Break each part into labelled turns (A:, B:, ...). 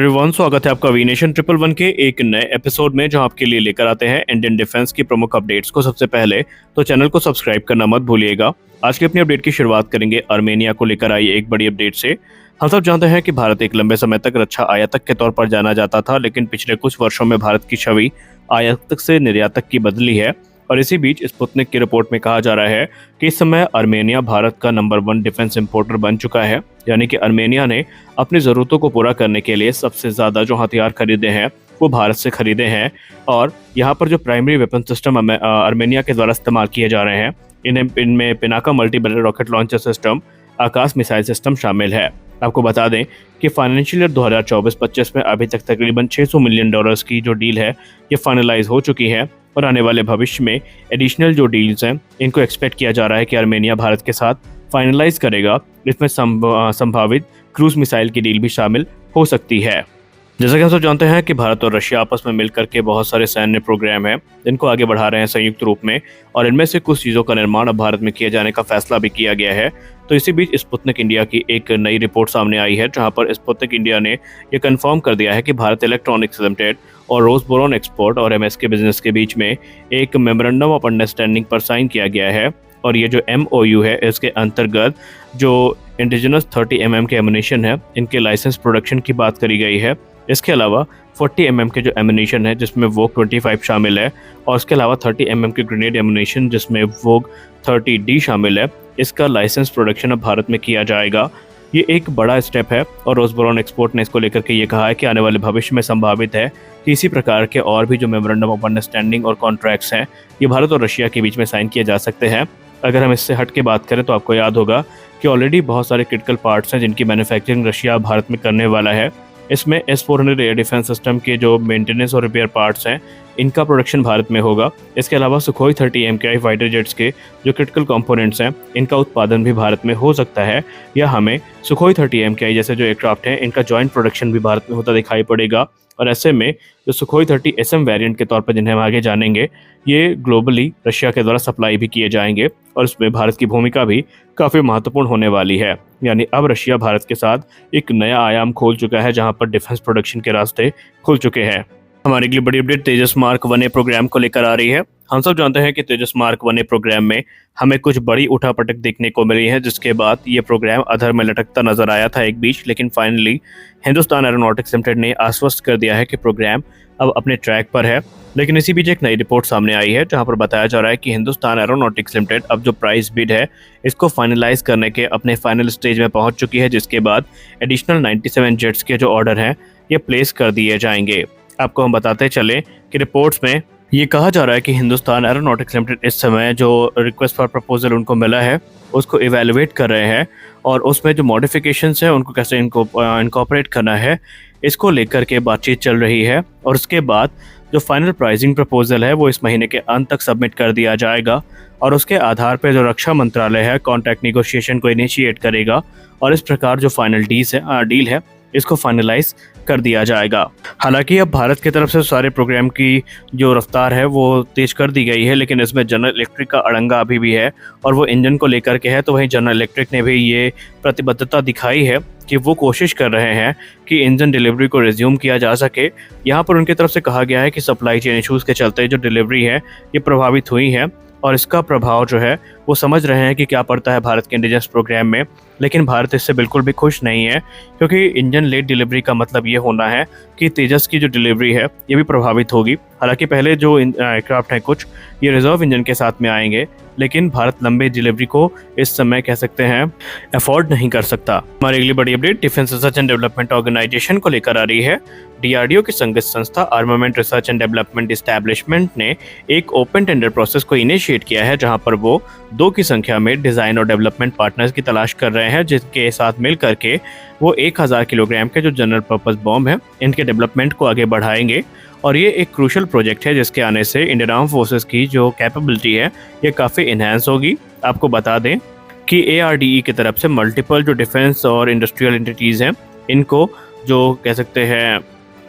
A: Everyone, स्वागत है आपका वीनेशन 111 के एक नए एपिसोड में, जहां आपके लिए लेकर आते हैं इंडियन डिफेंस की प्रमुख अपडेट्स को सबसे पहले। तो चैनल को सब्सक्राइब करना मत भूलिएगा। आज की अपनी अपडेट की शुरुआत करेंगे आर्मेनिया को लेकर आई एक बड़ी अपडेट से। हम सब जानते हैं कि भारत एक लंबे समय तक रक्षा आयातक के तौर पर जाना जाता था, लेकिन पिछले कुछ वर्षों में भारत की छवि आयातक से निर्यातक की बदली है। और इसी बीच स्पुतनिक की रिपोर्ट में कहा जा रहा है कि इस समय आर्मेनिया भारत का नंबर 1 डिफेंस इंपोर्टर बन चुका है। यानी कि आर्मेनिया ने अपनी ज़रूरतों को पूरा करने के लिए सबसे ज़्यादा जो हथियार खरीदे हैं वो भारत से खरीदे हैं। और यहाँ पर जो प्राइमरी वेपन सिस्टम आर्मेनिया के द्वारा इस्तेमाल किए जा रहे हैं, इनमें Pinaka multi barrel rocket launcher system, Akash missile system शामिल है। आपको बता दें कि फाइनेंशियल ईयर 2024-25 में अभी तक तकरीबन $600 मिलियन की जो डील है ये फाइनलाइज हो चुकी है। और आने वाले भविष्य में एडिशनल जो डील्स हैं इनको एक्सपेक्ट किया जा रहा है कि आर्मेनिया भारत के साथ फाइनलाइज करेगा। इसमें संभावित क्रूज मिसाइल की डील भी शामिल हो सकती है। जैसा कि हम सब जानते हैं कि भारत और रशिया आपस में मिलकर के बहुत सारे सैन्य प्रोग्राम हैं जिनको आगे बढ़ा रहे हैं संयुक्त रूप में, और इनमें से कुछ चीज़ों का निर्माण अब भारत में किए जाने का फैसला भी किया गया है। तो इसी बीच स्पुतनिक इंडिया की एक नई रिपोर्ट सामने आई है, जहां पर स्पुतनिक इंडिया ने यह कंफर्म कर दिया है कि भारत इलेक्ट्रॉनिक्स लिमिटेड और रोसबोरॉन एक्सपोर्ट और एमएसके बिजनेस के बीच में एक मेमोरेंडम ऑफ अंडरस्टैंडिंग पर साइन किया गया है। और ये जो MOU है इसके अंतर्गत जो इंडिजिनस 30 mm के एमुनेशन है इनके लाइसेंस प्रोडक्शन की बात करी गई है। इसके अलावा 40 mm के जो एमुनेशन है जिसमें वोग 25 शामिल है, और इसके अलावा 30 mm के ग्रेनेड एमुनेशन जिसमें वोग 30D शामिल है, इसका लाइसेंस प्रोडक्शन अब भारत में किया जाएगा। ये एक बड़ा स्टेप है और रोसबोरॉन एक्सपोर्ट ने इसको लेकर के ये कहा है कि आने वाले भविष्य में संभावित है कि इसी प्रकार के और भी जो मेमोरेंडम ऑफ अंडरस्टैंडिंग और कॉन्ट्रैक्ट्स हैं ये भारत और रशिया के बीच में साइन किए जा सकते हैं। अगर हम इससे हट के बात करें तो आपको याद होगा कि ऑलरेडी बहुत सारे क्रिटिकल पार्ट्स हैं जिनकी मैन्युफैक्चरिंग रशिया भारत में करने वाला है। इसमें S-400 एयर डिफेंस सिस्टम के जो मेंटेनेंस और रिपेयर पार्ट्स हैं इनका प्रोडक्शन भारत में होगा। इसके अलावा सुखोई 30 MKI फाइटर जेट्स के जो क्रिटिकल कंपोनेंट्स हैं इनका उत्पादन भी भारत में हो सकता है, या हमें सुखोई 30 MKI जैसे जो एयरक्राफ्ट हैं इनका जॉइंट प्रोडक्शन भी भारत में होता दिखाई पड़ेगा। और ऐसे में जो सुखोई 30 SM वेरिएंट के तौर पर जिन्हें हम आगे जानेंगे, ये ग्लोबली रशिया के द्वारा सप्लाई भी किए जाएंगे, और इसमें भारत की भूमिका भी काफ़ी महत्वपूर्ण होने वाली है। यानी अब रशिया भारत के साथ एक नया आयाम खोल चुका है जहां पर डिफेंस प्रोडक्शन के रास्ते खुल चुके हैं। हमारे लिए बड़ी अपडेट तेजस मार्क 1A प्रोग्राम को लेकर आ रही है। हम सब जानते हैं कि तेजस मार्क 1A प्रोग्राम में हमें कुछ बड़ी उठापटक देखने को मिली है, जिसके बाद ये प्रोग्राम अधर में लटकता नजर आया था एक बीच, लेकिन फाइनली हिंदुस्तान एरोनॉटिक्स लिमिटेड ने आश्वस्त कर दिया है कि प्रोग्राम अब अपने ट्रैक पर है। लेकिन इसी बीच एक नई रिपोर्ट सामने आई है जहां पर बताया जा रहा है कि हिंदुस्तान एरोनॉटिक्स लिमिटेड अब जो प्राइस बिड है इसको फाइनलाइज करने के अपने फाइनल स्टेज में पहुंच चुकी है, जिसके बाद एडिशनल 97 जेट्स के जो ऑर्डर हैं ये प्लेस कर दिए जाएंगे। आपको हम बताते चले कि रिपोर्ट्स में ये कहा जा रहा है कि हिंदुस्तान एरोनॉटिक्स लिमिटेड इस समय जो रिक्वेस्ट फॉर प्रपोजल उनको मिला है उसको इवेलुएट कर रहे हैं, और उसमें जो मॉडिफिकेशंस हैं उनको कैसे इनकॉर्पोरेट करना है इसको लेकर के बातचीत चल रही है। और उसके बाद जो फाइनल प्राइसिंग प्रपोजल है वो इस महीने के अंत तक सबमिट कर दिया जाएगा, और उसके आधार पर जो रक्षा मंत्रालय है कॉन्ट्रैक्ट निगोशिएशन को इनिशिएट करेगा, और इस प्रकार जो फाइनल डील है इसको फाइनलाइज कर दिया जाएगा। हालांकि अब भारत की तरफ से सारे प्रोग्राम की जो रफ्तार है वो तेज कर दी गई है, लेकिन इसमें जनरल इलेक्ट्रिक का अड़ंगा अभी भी है और वो इंजन को लेकर के है। तो वहीं जनरल इलेक्ट्रिक ने भी ये प्रतिबद्धता दिखाई है कि वो कोशिश कर रहे हैं कि इंजन डिलीवरी को रिज्यूम किया जा सके। यहाँ पर उनकी तरफ से कहा गया है कि सप्लाई चेन इशूज़ के चलते जो डिलीवरी है ये प्रभावित हुई है, और इसका प्रभाव जो है वो समझ रहे हैं कि क्या पड़ता है भारत के इंडिजिनस प्रोग्राम में। लेकिन भारत इससे बिल्कुल भी खुश नहीं है, क्योंकि इंजन लेट डिलीवरी का मतलब ये होना है कि तेजस की जो डिलीवरी है ये भी प्रभावित होगी। हालांकि पहले जो एयरक्राफ्ट हैं कुछ ये रिजर्व इंजन के साथ में आएंगे, लेकिन भारत लंबे डिलीवरी को इस समय कह सकते हैं अफोर्ड नहीं कर सकता। हमारे अगली बड़ी update defence research and development organisation को लेकर आ रही है। DRDO की संगत संस्था armament research and development establishment ने एक ओपन टेंडर प्रोसेस को इनिशिएट किया है, जहां पर वो 2 की संख्या में डिजाइन और डेवलपमेंट पार्टनर्स की तलाश कर रहे हैं, जिसके साथ मिल करके वो 1000 किलोग्राम के जो जनरल पर्पस बॉम्ब है इनके डेवलपमेंट को आगे बढ़ाएंगे। और ये एक क्रूशल प्रोजेक्ट है जिसके आने से इंडियन आर्म फोर्सेस की जो कैपेबिलिटी है ये काफ़ी इन्हेंस होगी। आपको बता दें कि ARDE की तरफ से मल्टीपल जो डिफेंस और इंडस्ट्रियल एंटिटीज़ हैं इनको जो कह सकते हैं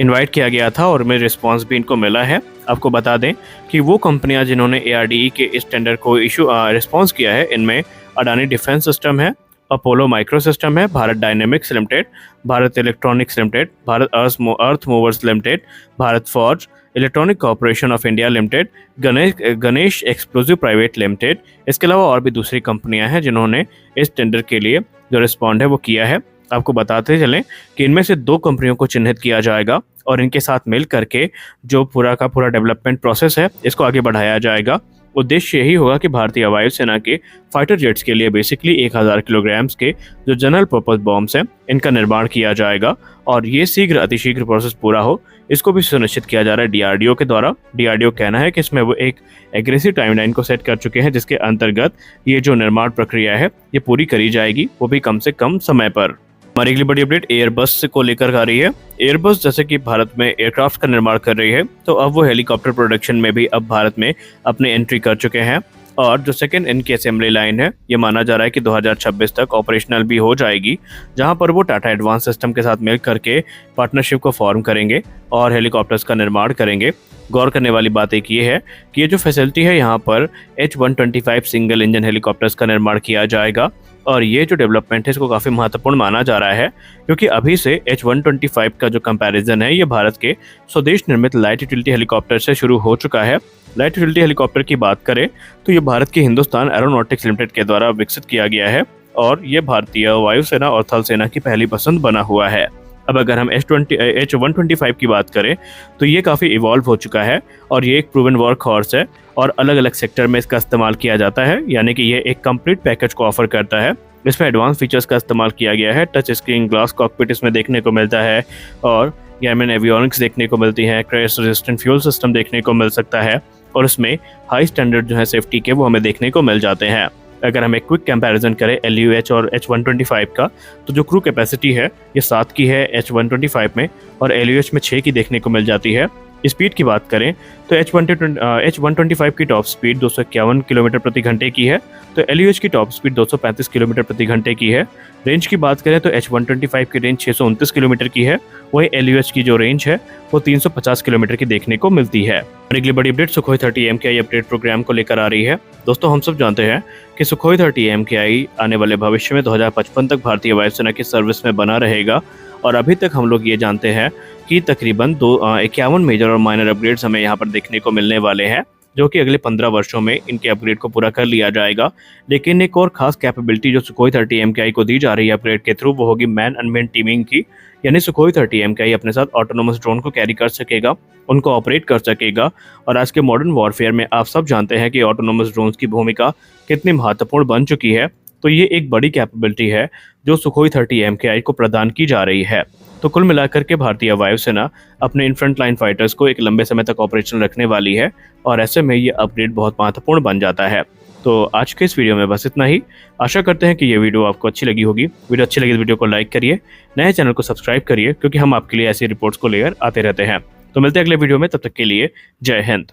A: इनवाइट किया गया था, और में रिस्पांस भी इनको मिला है। आपको बता दें कि वो कंपनियां जिन्होंने ARDE के इस टेंडर को रिस्पांस किया है इनमें अडानी डिफेंस सिस्टम है, अपोलो माइक्रो सिस्टम है, Bharat dynamics limited, Bharat electronics limited, Bharat earth movers limited, Bharat forge, electronic corporation of India limited, Ganesh explosive private limited. इसके अलावा और भी दूसरी कंपनियां हैं जिन्होंने इस टेंडर के लिए जो रिस्पॉन्ड है वो किया है। आपको बताते चलें कि इनमें से 2 कंपनियों को चिन्हित किया जाएगा और इनके साथ मिल करके जो पूरा का पूरा डेवलपमेंट प्रोसेस है इसको आगे बढ़ाया जाएगा। उद्देश्य यही होगा कि भारतीय वायुसेना के फाइटर जेट्स के लिए बेसिकली 1000 किलोग्राम के जो जनरल पर्पस बॉम्ब्स हैं इनका निर्माण किया जाएगा और ये अतिशीघ्र प्रोसेस पूरा हो इसको भी सुनिश्चित किया जा रहा है डीआरडीओ के द्वारा। डीआरडीओ कहना है कि इसमें वो एक एग्रेसिव टाइमलाइन को सेट कर चुके हैं जिसके अंतर्गत ये जो निर्माण प्रक्रिया है ये पूरी करी जाएगी, वो भी कम से कम समय पर। हमारी अगली बड़ी अपडेट एयरबस को लेकर आ रही है। एयरबस जैसे कि भारत में एयरक्राफ्ट का निर्माण कर रही है तो अब वो हेलीकॉप्टर प्रोडक्शन में भी अब भारत में अपनी एंट्री कर चुके हैं और जो सेकंड इनकी असेंबली लाइन है ये माना जा रहा है कि 2026 तक ऑपरेशनल भी हो जाएगी, जहां पर वो टाटा एडवांस सिस्टम के साथ मिल करके पार्टनरशिप को फॉर्म करेंगे और हेलीकॉप्टर्स का निर्माण करेंगे। गौर करने वाली बात एक ये है कि ये जो फैसिलिटी है यहाँ पर H125 सिंगल इंजन हेलीकॉप्टर्स का निर्माण किया जाएगा और ये जो डेवलपमेंट है इसको काफ़ी महत्वपूर्ण माना जा रहा है क्योंकि अभी से H125 का जो कंपैरिजन है ये भारत के स्वदेश निर्मित लाइट यूटिलिटी हेलीकॉप्टर से शुरू हो चुका है। लाइट यूटिलिटी हेलीकॉप्टर की बात करें तो ये भारत की हिंदुस्तान एरोनॉटिक्स लिमिटेड के द्वारा विकसित किया गया है और ये भारतीय वायुसेना और थल सेना की पहली पसंद बना हुआ है। अब अगर हम H125 की बात करें तो ये काफ़ी इवॉल्व हो चुका है और ये एक प्रूवन वर्क हॉर्स है और अलग अलग सेक्टर में इसका इस्तेमाल किया जाता है, यानी कि ये एक कंप्लीट पैकेज को ऑफर करता है। इसमें एडवांस फीचर्स का इस्तेमाल किया गया है, टच स्क्रीन ग्लास कॉकपिट इसमें देखने को मिलता है और गैमन एवियोनिक्स देखने को मिलती है, क्रैश रेजिस्टेंट फ्यूल सिस्टम देखने को मिल सकता है और इसमें हाई स्टैंडर्ड जो है सेफ्टी के वो हमें देखने को मिल जाते हैं। अगर हम एक क्विक कंपैरिजन करें LUH और H125 का तो जो क्रू कैपेसिटी है ये 7 की है H125 में और LUH में 6 की देखने को मिल जाती है। स्पीड की बात करें तो H125 की टॉप स्पीड 251 किलोमीटर प्रति घंटे की है तो LUH की टॉप स्पीड 235 किलोमीटर प्रति घंटे की है। रेंज की बात करें तो H125 की रेंज 629 किलोमीटर की है, वही LUH की जो रेंज है वो 350 किलोमीटर की देखने को मिलती है। और अगली बड़ी update Sukhoi 30 MKI update programme को लेकर आ रही है। दोस्तों हम सब जानते हैं कि सुखोई 30 MKI आने वाले भविष्य में 2055 तक भारतीय वायुसेना की सर्विस में बना रहेगा और अभी तक हम लोग ये जानते हैं कि तकरीबन 51 मेजर और माइनर अपग्रेड्स हमें यहाँ पर देखने को मिलने वाले हैं जो कि अगले 15 वर्षों में इनके अपग्रेड को पूरा कर लिया जाएगा। लेकिन एक और खास कैपेबिलिटी जो सुखोई 30 MKI को दी जा रही है अपग्रेड के थ्रू वो होगी मैन अनमैन टीमिंग की, यानी सुखोई 30 MKI अपने साथ ऑटोनोमस ड्रोन को कैरी कर सकेगा, उनको ऑपरेट कर सकेगा और आज के मॉडर्न वॉरफेयर में आप सब जानते हैं कि ऑटोनोमस ड्रोन्स की भूमिका कितनी महत्वपूर्ण बन चुकी है। तो ये एक बड़ी कैपेबिलिटी है जो सुखोई 30 MKI को प्रदान की जा रही है। तो कुल मिलाकर के भारतीय वायुसेना अपने इन फ्रंट लाइन फाइटर्स को एक लंबे समय तक ऑपरेशनल रखने वाली है और ऐसे में ये अपग्रेड बहुत महत्वपूर्ण बन जाता है। तो आज के इस वीडियो में बस इतना ही। आशा करते हैं कि ये वीडियो आपको अच्छी लगी होगी। वीडियो अच्छी लगी तो वीडियो को लाइक करिए, नए चैनल को सब्सक्राइब करिए क्योंकि हम आपके लिए ऐसी रिपोर्ट्स को लेकर आते रहते हैं। तो मिलते हैं अगले वीडियो में, तब तक के लिए जय हिंद।